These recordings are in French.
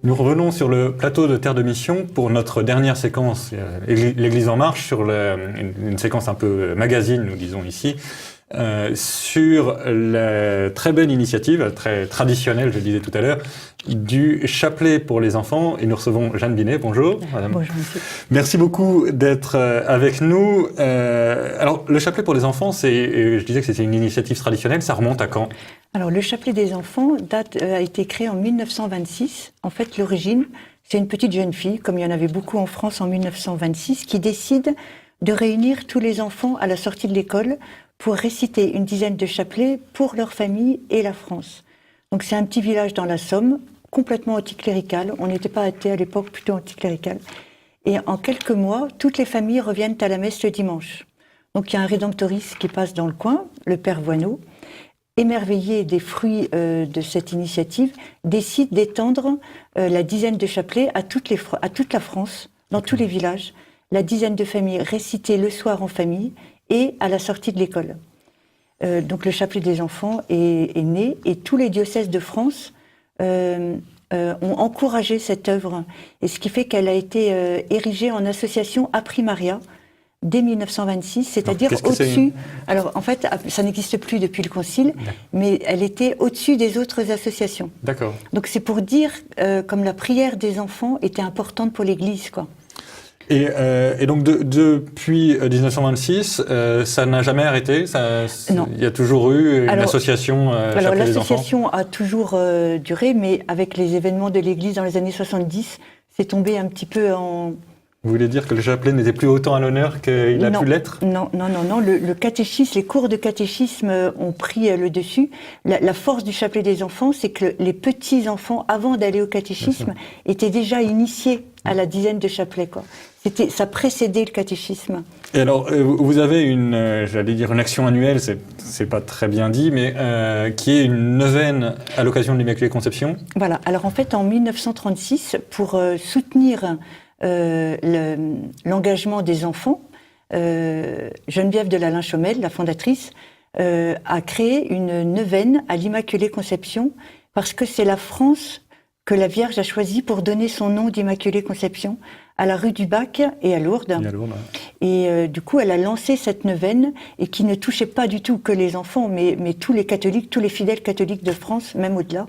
Nous revenons sur le plateau de Terre de Mission pour notre dernière séquence, l'Église en marche, sur une séquence un peu magazine, nous disons ici, sur la très belle initiative, très traditionnelle, je le disais tout à l'heure, du chapelet pour les enfants. Et nous recevons Jeanne Binet. Bonjour, madame. Bonjour, monsieur. Merci beaucoup d'être avec nous. Alors, le chapelet pour les enfants, je disais que c'était une initiative traditionnelle. Ça remonte à quand ? Alors, le chapelet des enfants a été créé en 1926. En fait, l'origine, c'est une petite jeune fille, comme il y en avait beaucoup en France en 1926, qui décide de réunir tous les enfants à la sortie de l'école pour réciter une dizaine de chapelets pour leur famille et la France. Donc, c'est un petit village dans la Somme, complètement anticlérical. On n'était pas athée à l'époque, plutôt anticlérical. Et en quelques mois, toutes les familles reviennent à la messe le dimanche. Donc, il y a un rédemptoriste qui passe dans le coin, le père Voineau, émerveillé des fruits de cette initiative, décide d'étendre la dizaine de chapelets à toute la France, dans tous les villages. La dizaine de familles récitées le soir en famille et à la sortie de l'école. Donc le chapelet des enfants est né et tous les diocèses de France ont encouragé cette œuvre. Et ce qui fait qu'elle a été érigée en association a primaria dès 1926, c'est-à-dire au-dessus. Alors en fait, ça n'existe plus depuis le Concile, mais elle était au-dessus des autres associations. D'accord. Donc c'est pour dire comme la prière des enfants était importante pour l'Église, quoi. Et donc depuis 1926, ça n'a jamais arrêté. Non. Il y a toujours eu une association chapelet des enfants. L'association a toujours duré, mais avec les événements de l'Église dans les années 70, c'est tombé un petit peu en... Vous voulez dire que le chapelet n'était plus autant à l'honneur qu'il a pu l'être ? Non. Le catéchisme, les cours de catéchisme ont pris le dessus. La force du chapelet des enfants, c'est que les petits enfants, avant d'aller au catéchisme, étaient déjà initiés à la dizaine de chapelets, quoi. Ça précédait le catéchisme. Et alors, vous avez une action annuelle, c'est pas très bien dit, mais qui est une neuvaine à l'occasion de l'Immaculée Conception. Voilà. Alors en fait, en 1936, pour soutenir l'engagement des enfants, Geneviève de Lalaing-Chomel, la fondatrice, a créé une neuvaine à l'Immaculée Conception parce que c'est la France que la Vierge a choisie pour donner son nom d'Immaculée Conception à la rue du Bac et à Lourdes. Et du coup, elle a lancé cette neuvaine et qui ne touchait pas du tout que les enfants, mais tous les catholiques, tous les fidèles catholiques de France, même au-delà.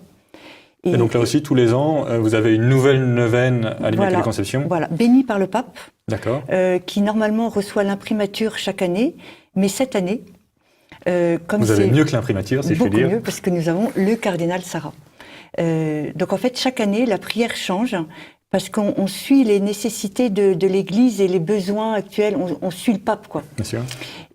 Et donc là aussi, tous les ans, vous avez une nouvelle neuvaine à l'Immaculée Conception. Voilà, bénie par le pape, qui normalement reçoit l'imprimature chaque année, mais cette année, comme vous avez mieux que l'imprimature, si je puis dire. Beaucoup mieux, parce que nous avons le cardinal Sarah. Donc en fait, chaque année, la prière change, parce qu'on suit les nécessités de l'Église et les besoins actuels, on suit le pape, quoi. Bien sûr.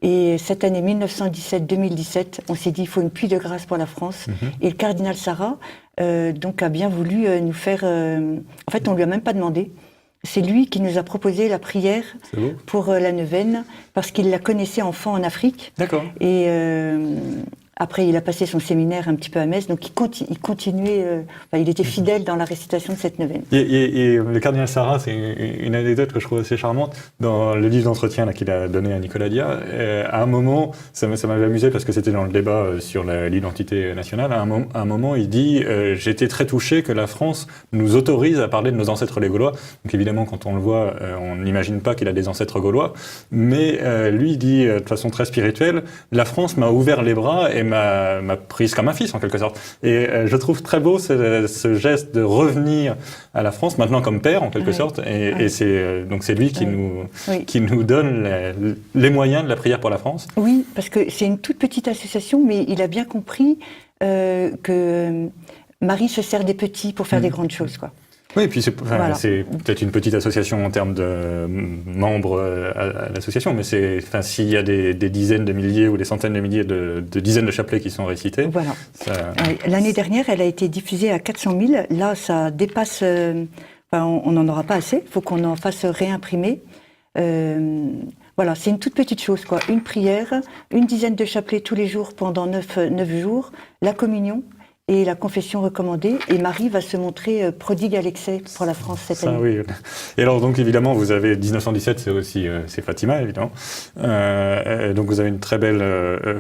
Et cette année 1917-2017, on s'est dit il faut une pluie de grâce pour la France. Et le cardinal Sarah donc a bien voulu nous faire... En fait, on lui a même pas demandé. C'est lui qui nous a proposé la prière pour la neuvaine, parce qu'il la connaissait enfant en Afrique. D'accord. Et après, il a passé son séminaire un petit peu à Metz, donc il continuait, il était fidèle dans la récitation de cette neuvaine. Et le cardinal Sarah, c'est une anecdote que je trouve assez charmante, dans le livre d'entretien qu'il a donné à Nicolas Dia. À un moment, ça m'avait amusé parce que c'était dans le débat sur l'identité nationale, à un moment, il dit « J'étais très touché que la France nous autorise à parler de nos ancêtres les Gaulois ». Donc évidemment, quand on le voit, on n'imagine pas qu'il a des ancêtres gaulois, mais lui, il dit de façon très spirituelle « La France m'a ouvert les bras et m'a prise comme un fils en quelque sorte ». Et je trouve très beau ce geste de revenir à la France, maintenant comme père en quelque sorte, et c'est lui qui nous donne les moyens de la prière pour la France. Oui, parce que c'est une toute petite association, mais il a bien compris que Marie se sert des petits pour faire des grandes choses, quoi. Oui, et puis c'est peut-être une petite association en termes de membres à l'association, mais s'il y a des dizaines de milliers ou des centaines de milliers de dizaines de chapelets qui sont récités... Voilà. L'année dernière, elle a été diffusée à 400 000. Là, ça dépasse... on n'en aura pas assez. Il faut qu'on en fasse réimprimer. Voilà, c'est une toute petite chose, quoi. Une prière, une dizaine de chapelets tous les jours pendant 9 jours, la communion... et la confession recommandée. Et Marie va se montrer prodigue à l'excès pour la France cette année. Oui. Et alors, donc, évidemment, vous avez 1917, c'est aussi c'est Fatima, évidemment. Donc, vous avez une très belle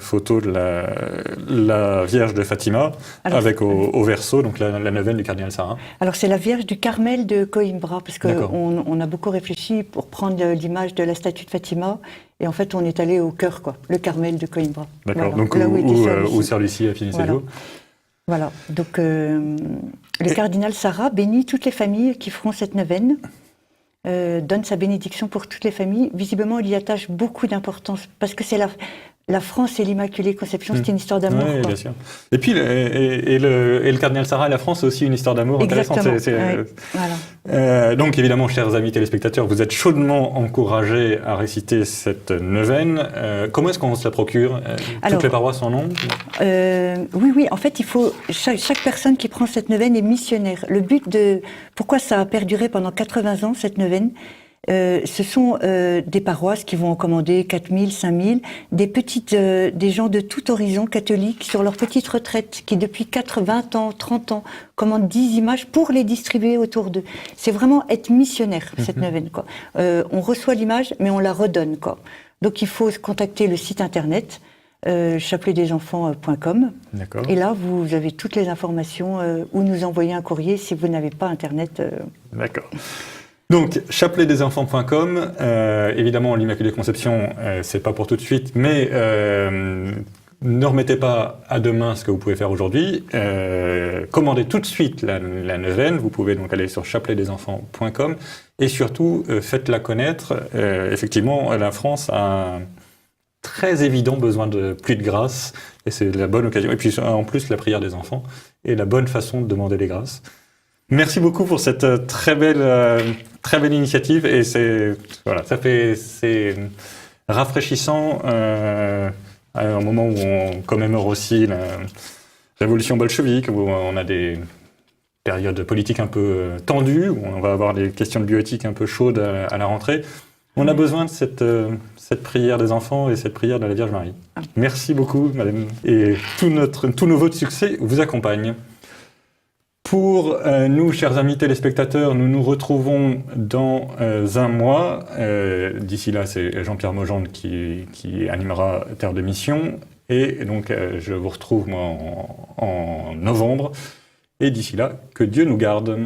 photo de la Vierge de Fatima, alors, avec au verso, donc la neuvaine du cardinal Sarah. Alors, c'est la Vierge du Carmel de Coimbra, parce qu'on a beaucoup réfléchi pour prendre l'image de la statue de Fatima. Et en fait, on est allé au cœur, quoi, le Carmel de Coimbra. D'accord, voilà. Donc où Sœur Lucie a fini ses jours. Voilà, donc le cardinal Sarah bénit toutes les familles qui feront cette neuvaine, donne sa bénédiction pour toutes les familles. Visiblement, il y attache beaucoup d'importance, parce que c'est la France et l'Immaculée Conception, c'est une histoire d'amour. Oui, bien sûr. Et puis, le cardinal Sarah et la France, c'est aussi une histoire d'amour intéressante. Voilà. Donc, évidemment, chers amis téléspectateurs, vous êtes chaudement encouragés à réciter cette neuvaine. Comment est-ce qu'on se la procure? Toutes les paroisses en ont? Oui. En fait, il faut chaque personne qui prend cette neuvaine est missionnaire. Le but pourquoi ça a perduré pendant 80 ans, cette neuvaine? Ce sont des paroisses qui vont en commander 4000, 5000, des gens de tout horizon catholiques sur leur petite retraite qui depuis 20 ans, 30 ans commandent 10 images pour les distribuer autour d'eux. C'est vraiment être missionnaire, cette neuvaine, quoi. On reçoit l'image, mais on la redonne, quoi. Donc il faut contacter le site internet chapeletdesenfants.com. Et là, vous avez toutes les informations ou nous envoyer un courrier si vous n'avez pas internet. D'accord. Donc, chapeletdesenfants.com, évidemment, l'Immaculée Conception, c'est pas pour tout de suite, mais ne remettez pas à demain ce que vous pouvez faire aujourd'hui. Commandez tout de suite la neuvaine. Vous pouvez donc aller sur chapeletdesenfants.com et surtout, faites-la connaître. Effectivement, la France a un très évident besoin de pluie de grâce et c'est la bonne occasion. Et puis, en plus, la prière des enfants est la bonne façon de demander les grâces. Merci beaucoup pour cette très belle initiative et c'est rafraîchissant à un moment où on commémore aussi la révolution bolchevique, où on a des périodes politiques un peu tendues, où on va avoir des questions de bioéthique un peu chaudes à la rentrée. On a besoin de cette prière des enfants et cette prière de la Vierge Marie. Merci beaucoup, madame. Et tous nos voeux de succès vous accompagnent. Pour nous, chers amis téléspectateurs, nous nous retrouvons dans un mois. D'ici là, c'est Jean-Pierre Mogendre qui animera Terre de Mission. Et donc, je vous retrouve moi, en novembre. Et d'ici là, que Dieu nous garde.